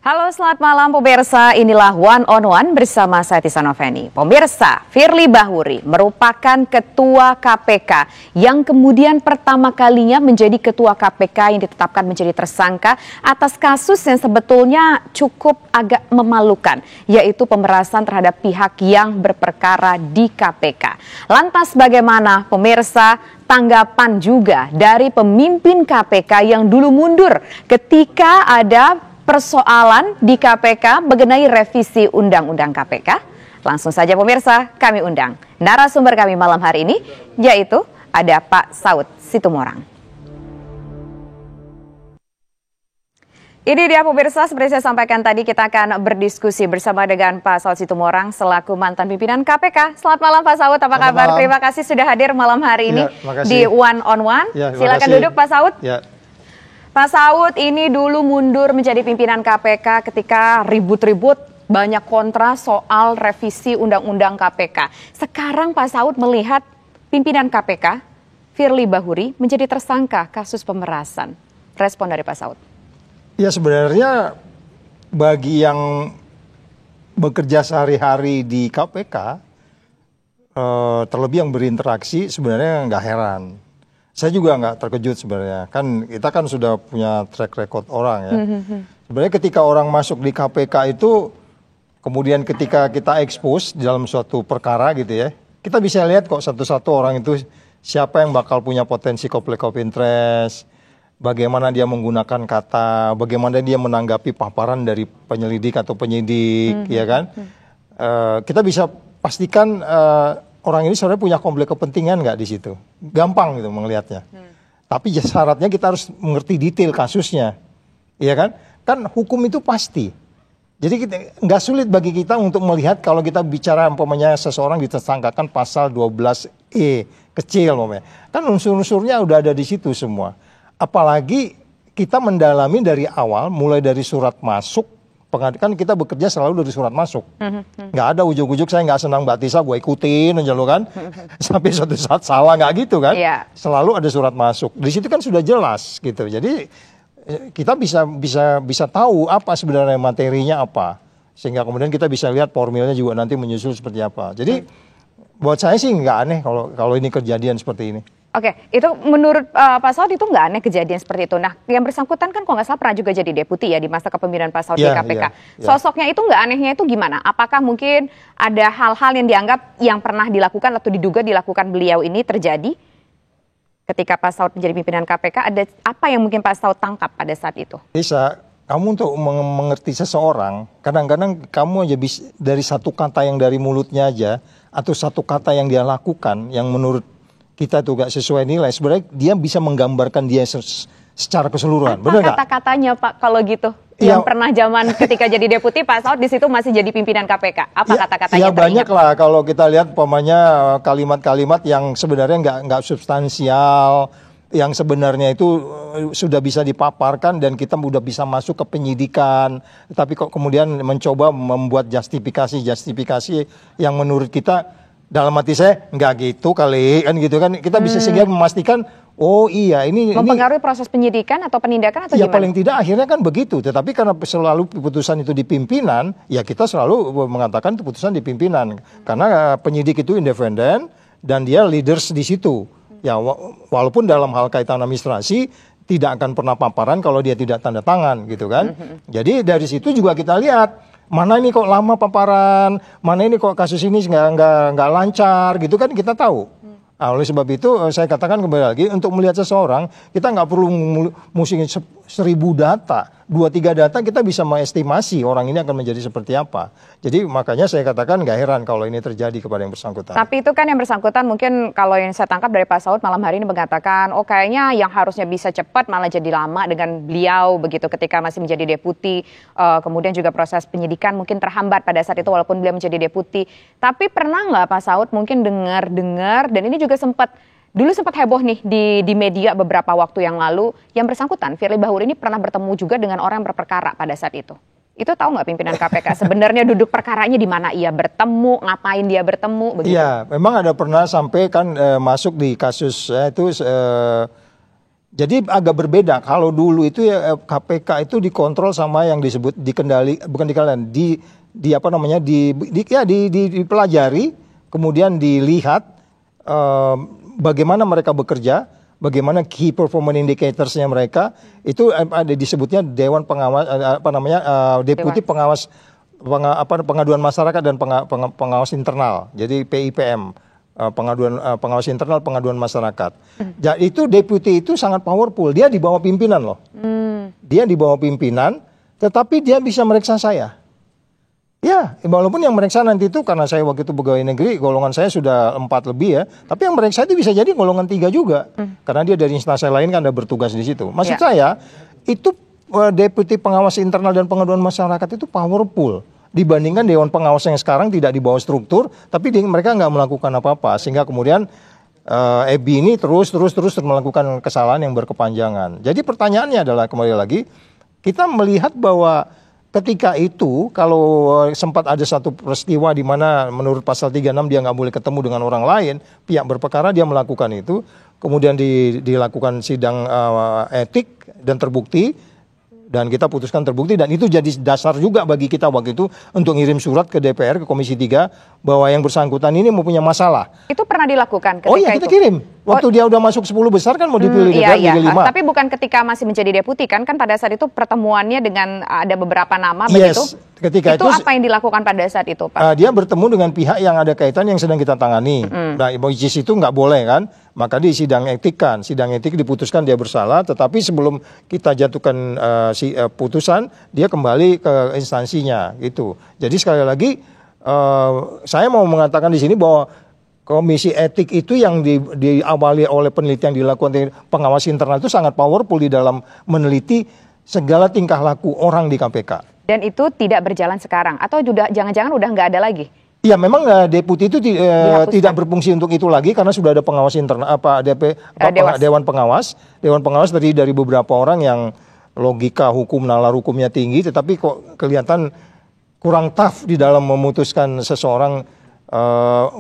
Halo, selamat malam pemirsa. Inilah One on One bersama saya Tisa Noveni. Pemirsa, Firly Bahuri merupakan ketua KPK yang kemudian pertama kalinya menjadi ketua KPK yang ditetapkan menjadi tersangka atas kasus yang sebetulnya cukup agak memalukan, yaitu pemerasan terhadap pihak yang berperkara di KPK. Lantas bagaimana pemirsa tanggapan juga dari pemimpin KPK yang dulu mundur ketika ada persoalan di KPK mengenai revisi Undang-Undang KPK? Langsung saja pemirsa, kami undang narasumber kami malam hari ini, yaitu ada Pak Saud Situmorang. Ini dia pemirsa, seperti saya sampaikan tadi, kita akan berdiskusi bersama dengan Pak Saud Situmorang selaku mantan pimpinan KPK. Selamat malam Pak Saud, apa kabar? Terima kasih sudah hadir malam hari ini di One on One. Silakan duduk Pak Saud. Pak Saud ini dulu mundur menjadi pimpinan KPK ketika ribut-ribut banyak kontra soal revisi Undang-Undang KPK. Sekarang Pak Saud melihat pimpinan KPK, Firly Bahuri, menjadi tersangka kasus pemerasan. Respon dari Pak Saud. Ya sebenarnya bagi yang bekerja sehari-hari di KPK, terlebih yang berinteraksi sebenarnya nggak heran. Saya juga nggak terkejut sebenarnya, kan kita kan sudah punya track record orang ya. Sebenarnya ketika orang masuk di KPK itu, kemudian ketika kita expose di dalam suatu perkara gitu ya, kita bisa lihat kok satu-satu orang itu siapa yang bakal punya potensi conflict of interest, bagaimana dia menggunakan kata, bagaimana dia menanggapi paparan dari penyelidik atau penyidik, ya kan? Kita bisa pastikan orang ini sebenarnya punya konflik kepentingan nggak di situ? Gampang gitu melihatnya. Tapi syaratnya kita harus mengerti detail kasusnya, iya kan? Kan hukum itu pasti. Jadi nggak sulit bagi kita untuk melihat kalau kita bicara umpamanya seseorang ditersangkakan pasal 12E kecil umpamanya. Kan unsur-unsurnya udah ada di situ semua. Apalagi kita mendalami dari awal, mulai dari surat masuk. Kan kita bekerja selalu dari surat masuk. Nggak ada ujuk-ujuk saya nggak senang Mbak Tisa, gue ikutin aja lo kan. Sampai suatu saat salah, nggak gitu kan. Selalu ada surat masuk. Di situ kan sudah jelas gitu. Jadi kita bisa tahu apa sebenarnya materinya apa. Sehingga kemudian kita bisa lihat formilnya juga nanti menyusul seperti apa. Jadi buat saya sih nggak aneh kalau ini kejadian seperti ini. Oke, itu menurut Pak Saud itu nggak aneh kejadian seperti itu. Nah, yang bersangkutan kan kalau nggak salah pernah juga jadi deputi ya di masa kepemimpinan Pak Saud di KPK. Sosoknya itu nggak anehnya itu gimana? Apakah mungkin ada hal-hal yang dianggap yang pernah dilakukan atau diduga dilakukan beliau ini terjadi ketika Pak Saud menjadi pimpinan KPK? Ada apa yang mungkin Pak Saud tangkap pada saat itu? Bisa, kamu untuk mengerti seseorang, kadang-kadang kamu aja dari satu kata yang dari mulutnya aja, atau satu kata yang dia lakukan yang menurut kita tuh gak sesuai nilai, sebenarnya dia bisa menggambarkan dia secara keseluruhan. Apa kata-katanya Pak kalau gitu? Yang pernah zaman ketika jadi deputi Pak Saud di situ masih jadi pimpinan KPK. Apa kata-katanya? Ya banyak lah kalau kita lihat umpamanya kalimat-kalimat yang sebenarnya nggak substansial, yang sebenarnya itu sudah bisa dipaparkan dan kita udah bisa masuk ke penyidikan, tapi kok kemudian mencoba membuat justifikasi yang menurut kita dalam hati saya nggak gitu kali kan gitu kan, kita bisa sehingga memastikan oh iya ini mempengaruhi proses penyidikan atau penindakan atau ya gimana? Paling tidak akhirnya kan begitu. Tetapi karena selalu keputusan itu di pimpinan, ya kita selalu mengatakan keputusan di pimpinan karena penyidik itu independen dan dia leaders di situ. Ya walaupun dalam hal kaitan administrasi tidak akan pernah paparan kalau dia tidak tanda tangan gitu kan. Jadi dari situ juga kita lihat mana ini kok lama paparan, mana ini kok kasus ini nggak lancar gitu kan kita tahu. Nah, oleh sebab itu saya katakan kembali lagi untuk melihat seseorang kita nggak perlu musingin 1000 data, 2-3 data kita bisa mengestimasi orang ini akan menjadi seperti apa. Jadi makanya saya katakan nggak heran kalau ini terjadi kepada yang bersangkutan. Tapi itu kan yang bersangkutan mungkin kalau yang saya tangkap dari Pak Saud malam hari ini mengatakan, oh kayaknya yang harusnya bisa cepat malah jadi lama dengan beliau begitu ketika masih menjadi deputi. Kemudian juga proses penyidikan mungkin terhambat pada saat itu walaupun beliau menjadi deputi. Tapi pernah nggak Pak Saud mungkin dengar dan ini juga sempat heboh nih di media beberapa waktu yang lalu, yang bersangkutan Firly Bahuri ini pernah bertemu juga dengan orang yang berperkara pada saat itu. Itu tahu nggak pimpinan KPK sebenarnya duduk perkaranya di mana ia bertemu, ngapain dia bertemu begitu? Iya, memang ada pernah sampai kan masuk di kasus itu Jadi agak berbeda. Kalau dulu itu ya KPK itu dikontrol sama yang disebut dipelajari, kemudian dilihat bagaimana mereka bekerja, bagaimana key performance indicators-nya mereka, itu ada disebutnya Dewan Pengawas Deputi Pengawas Pengaduan Masyarakat dan Pengawas Internal. Jadi PIPM. Pengawas internal, pengaduan masyarakat. Jadi itu deputi itu sangat powerful. Dia di bawah pimpinan loh. Dia di bawah pimpinan, tetapi dia bisa meriksa saya. Ya, walaupun yang meriksa nanti itu karena saya waktu itu pegawai negeri, golongan saya sudah 4 lebih ya. Tapi yang meriksa itu bisa jadi golongan 3 juga. Karena dia dari instansi lain kan ada bertugas di situ. Maksud saya, itu deputi pengawas internal dan pengaduan masyarakat itu powerful. Dibandingkan Dewan Pengawas yang sekarang tidak di bawah struktur, tapi mereka nggak melakukan apa-apa, sehingga kemudian EBI ini terus melakukan kesalahan yang berkepanjangan. Jadi pertanyaannya adalah kembali lagi, kita melihat bahwa ketika itu kalau sempat ada satu peristiwa di mana menurut pasal 36 dia nggak boleh ketemu dengan orang lain, pihak berperkara dia melakukan itu, kemudian dilakukan sidang etik dan terbukti. Dan kita putuskan terbukti, dan itu jadi dasar juga bagi kita waktu itu untuk ngirim surat ke DPR, ke Komisi 3, bahwa yang bersangkutan ini mempunyai masalah. Itu pernah dilakukan ketika Oh iya, kita kirim. Waktu dia udah masuk 10 besar kan mau dipilih DPR jadi 5. Tapi bukan ketika masih menjadi deputi kan pada saat itu pertemuannya dengan ada beberapa nama begitu. Ketika itu apa yang dilakukan pada saat itu, Pak? Dia bertemu dengan pihak yang ada kaitan yang sedang kita tangani. Nah, IJIS itu nggak boleh kan, maka di sidang etik diputuskan dia bersalah, tetapi sebelum kita jatuhkan putusan, dia kembali ke instansinya gitu. Jadi sekali lagi saya mau mengatakan di sini bahwa Komisi Etik itu yang diawali oleh penelitian yang dilakukan pengawas internal itu sangat powerful di dalam meneliti segala tingkah laku orang di KPK. Dan itu tidak berjalan sekarang atau jangan-jangan udah nggak ada lagi? Ya memang deputi itu tidak berfungsi untuk itu lagi karena sudah ada pengawas internal Dewan Pengawas. Dewan Pengawas terdiri dari beberapa orang yang logika hukum, nalar hukumnya tinggi, tetapi kok kelihatan kurang tough di dalam memutuskan seseorang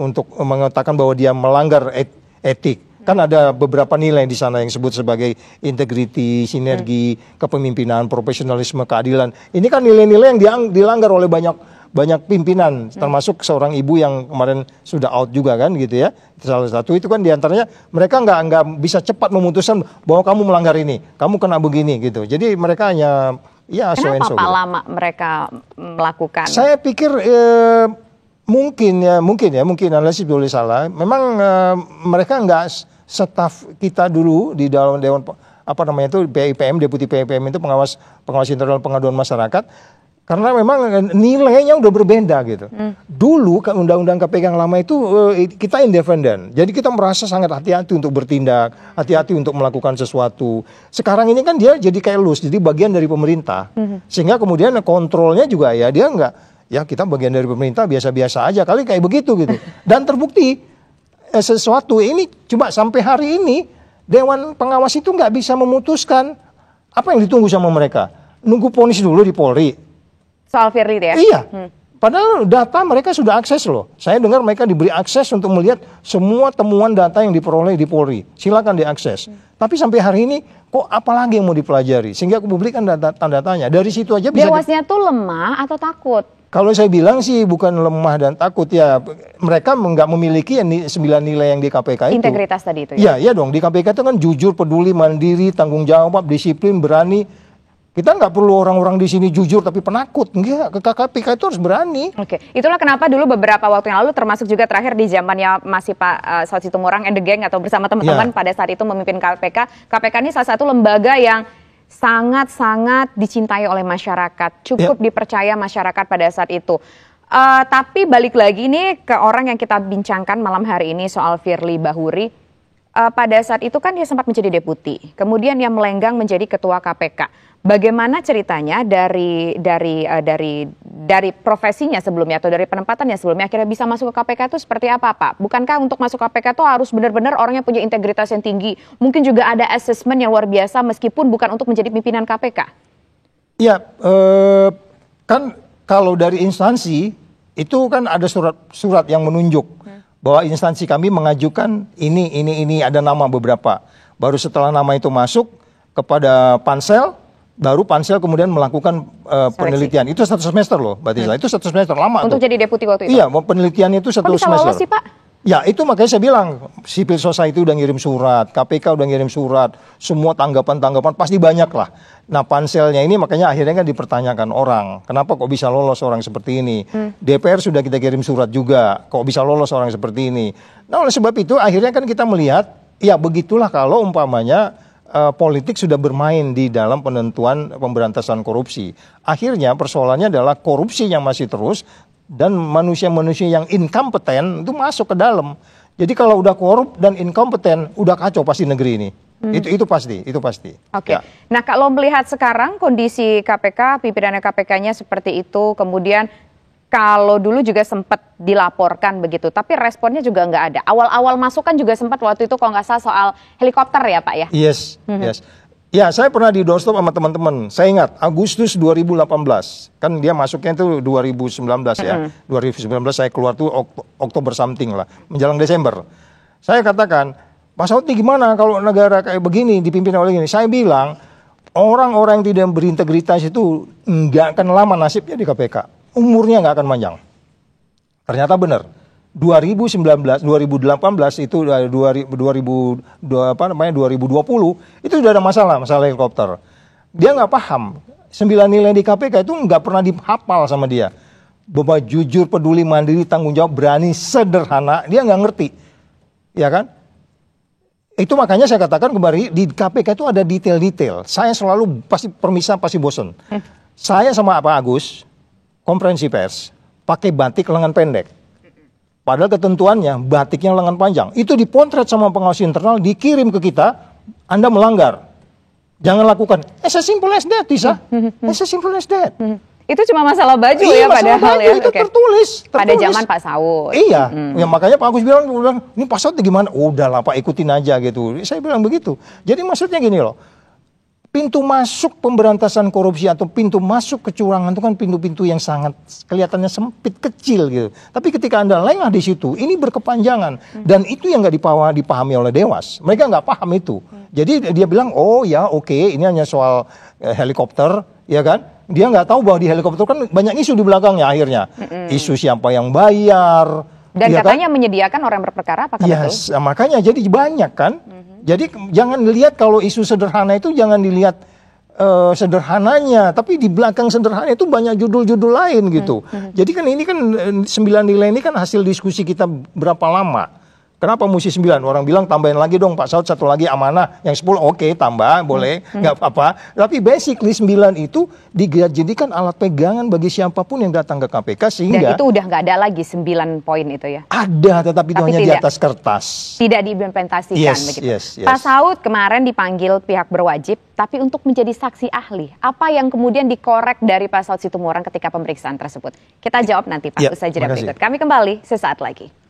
untuk mengatakan bahwa dia melanggar etik. Kan ada beberapa nilai di sana yang disebut sebagai integriti, sinergi, kepemimpinan, profesionalisme, keadilan. Ini kan nilai-nilai yang dilanggar oleh banyak pimpinan, termasuk seorang ibu yang kemarin sudah out juga kan gitu ya. Salah satu itu kan diantaranya mereka nggak bisa cepat memutuskan bahwa kamu melanggar ini, kamu kena begini gitu. Jadi mereka hanya Kenapa Pak lama mereka melakukan? Saya pikir mungkin analisis boleh salah. Memang mereka nggak staf kita dulu di dalam Dewan PIPM, Deputi PIPM itu pengawas internal pengaduan masyarakat, karena memang nilainya udah berbeda gitu. Dulu kan undang-undang KPK yang lama itu kita independen, jadi kita merasa sangat hati-hati untuk bertindak, hati-hati untuk melakukan sesuatu. Sekarang ini kan dia jadi kayak loose, jadi bagian dari pemerintah, sehingga kemudian kontrolnya juga ya dia kita bagian dari pemerintah biasa-biasa aja kali kayak begitu gitu. Dan terbukti sesuatu ini cuma sampai hari ini Dewan Pengawas itu nggak bisa memutuskan apa yang ditunggu sama mereka. Nunggu vonis dulu di Polri. Soal Firly ya? Iya. Padahal data mereka sudah akses loh. Saya dengar mereka diberi akses untuk melihat semua temuan data yang diperoleh di Polri. Silakan diakses. Tapi sampai hari ini kok apalagi yang mau dipelajari? Sehingga publik kan tanda tanya. Dari situ aja bisa. Dewasnya tuh lemah atau takut? Kalau saya bilang sih bukan lemah dan takut ya, mereka nggak memiliki 9 nilai yang di KPK itu. Integritas tadi itu ya? Iya dong, di KPK itu kan jujur, peduli, mandiri, tanggung jawab, disiplin, berani. Kita nggak perlu orang-orang di sini jujur tapi penakut, enggak, ke KPK itu harus berani. Oke, itulah kenapa dulu beberapa waktu yang lalu, termasuk juga terakhir di zamannya masih Pak Saud Situmorang and the Gang atau bersama teman-teman pada saat itu memimpin KPK. KPK ini salah satu lembaga yang sangat-sangat dicintai oleh masyarakat, cukup dipercaya masyarakat pada saat itu. Tapi balik lagi nih ke orang yang kita bincangkan malam hari ini soal Firly Bahuri. Pada saat itu kan dia sempat menjadi deputi, kemudian dia melenggang menjadi ketua KPK. Bagaimana ceritanya dari profesinya sebelumnya atau dari penempatannya sebelumnya akhirnya bisa masuk ke KPK itu seperti apa, Pak? Bukankah untuk masuk KPK itu harus benar-benar orangnya punya integritas yang tinggi? Mungkin juga ada asesmen yang luar biasa meskipun bukan untuk menjadi pimpinan KPK. Iya, kan kalau dari instansi itu kan ada surat yang menunjuk bahwa instansi kami mengajukan ini ada nama beberapa. Baru setelah nama itu masuk kepada pansel, baru pansel kemudian melakukan penelitian. Itu 1 semester loh, Mbak Tisa. Itu 1 semester lama untuk tuh. jadi deputi waktu itu? Iya, penelitiannya itu 1 Kok bisa semester. lolos sih, Pak? Ya, itu makanya saya bilang, civil society udah ngirim surat, KPK udah ngirim surat, semua tanggapan-tanggapan pasti banyak lah. Nah, panselnya ini makanya akhirnya kan dipertanyakan orang, kenapa kok bisa lolos orang seperti ini? DPR sudah kita kirim surat juga, kok bisa lolos orang seperti ini? Nah, oleh sebab itu akhirnya kan kita melihat, ya begitulah kalau umpamanya politik sudah bermain di dalam penentuan pemberantasan korupsi. Akhirnya persoalannya adalah korupsi yang masih terus, dan manusia-manusia yang inkompeten itu masuk ke dalam. Jadi kalau udah korup dan inkompeten, udah kacau pasti negeri ini. Itu pasti. Oke. Ya. Nah, kalau melihat sekarang kondisi KPK, pimpinan KPK-nya seperti itu, kemudian kalau dulu juga sempat dilaporkan begitu, tapi responnya juga nggak ada. Awal-awal masuk kan juga sempat waktu itu kalau nggak salah soal helikopter ya, Pak ya? Yes. Ya, saya pernah di doorstop sama teman-teman. Saya ingat Agustus 2018. Kan dia masuknya itu 2019 ya. 2019 saya keluar tuh Oktober something lah, menjelang Desember. Saya katakan, Pak Saud ini gimana kalau negara kayak begini dipimpin oleh gini? Saya bilang, orang-orang yang tidak berintegritas itu nggak akan lama nasibnya di KPK. Umurnya nggak akan panjang. Ternyata benar. 2019, 2018 itu 2020 itu sudah ada masalah helikopter. Dia nggak paham 9 nilai di KPK itu nggak pernah dihafal sama dia. Bahwa jujur, peduli, mandiri, tanggung jawab, berani, sederhana, dia nggak ngerti, ya kan? Itu makanya saya katakan kembali di KPK itu ada detail-detail. Saya selalu permisah pasti bosen. Saya sama Pak Agus konferensi pers pakai batik lengan pendek. Padahal ketentuannya batiknya lengan panjang. Itu dipotret sama pengawas internal, dikirim ke kita, Anda melanggar. Jangan lakukan. As simple as that, Tisa. As simple as that. Itu cuma masalah baju ya padahal baju, ya. Itu tertulis. Pada zaman Pak Saud. Iya. Ya, makanya Pak Agus bilang, ini Pak Saud gimana? Udahlah Pak, ikutin aja gitu. Saya bilang begitu. Jadi maksudnya gini loh. Pintu masuk pemberantasan korupsi atau pintu masuk kecurangan itu kan pintu-pintu yang sangat kelihatannya sempit, kecil gitu. Tapi ketika Anda lengah di situ, ini berkepanjangan. Dan itu yang nggak dipahami oleh Dewas. Mereka nggak paham itu. Jadi dia bilang, oh ya oke, ini hanya soal helikopter, ya kan? Dia nggak tahu bahwa di helikopter kan banyak isu di belakangnya akhirnya. Isu siapa yang bayar. Dan ya katanya kan? menyediakan orang berperkara, apakah betul? Makanya jadi banyak kan. Jadi jangan lihat kalau isu sederhana itu jangan dilihat sederhananya, tapi di belakang sederhana itu banyak judul-judul lain gitu. Jadi kan ini kan 9 nilai ini kan hasil diskusi kita berapa lama. Kenapa mesti 9? Orang bilang tambahin lagi dong Pak Saud, 1 lagi amanah, yang 10 oke, tambah, boleh, nggak apa-apa. Tapi basically 9 itu dijadikan alat pegangan bagi siapapun yang datang ke KPK sehingga... Dan itu udah nggak ada lagi 9 poin itu ya? Ada, tetapi itu hanya di atas kertas. Tidak diimplementasikan begitu. Yes. Pak Saud kemarin dipanggil pihak berwajib, tapi untuk menjadi saksi ahli. Apa yang kemudian dikorek dari Pak Saud Situmorang ketika pemeriksaan tersebut? Kita jawab nanti Pak, usai jeda berikut. Kami kembali sesaat lagi.